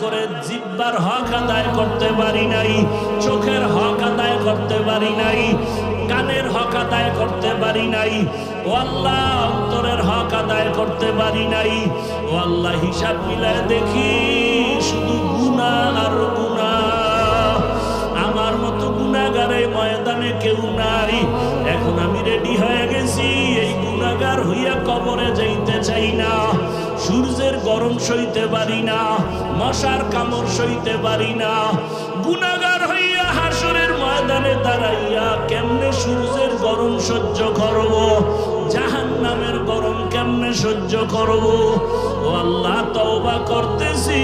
করে জিহ্বার হক আদায় করতে পারি নাই, চোখের হক আদায় করতে পারি নাই, কানের হক আদায় করতে পারি নাই, ও আল্লাহ অন্তরের হক আদায় করতে পারি নাই। ও আল্লাহ হিসাব মিলায় দেখি শুধু গুনাহ আর গুনাহ। আমার মতো গুনাহগার এই ময়দানে কেউ নাই। এখন আমি রেডি হয়ে গেছি, এই গুনাহগার হইয়া কবরে যাইতে চাই না। সূর্যের গরম সইতে পারি না, মশার কামড় সইতে পারি না। গুনাহগার হইয়া হাসরের ময়দানে দাঁড়াইয়া কেমনে সূর্যের গরম সহ্য করব, জাহান্নামের গরম কেমনে সহ্য করব। ও আল্লাহ তওবা করতেছি,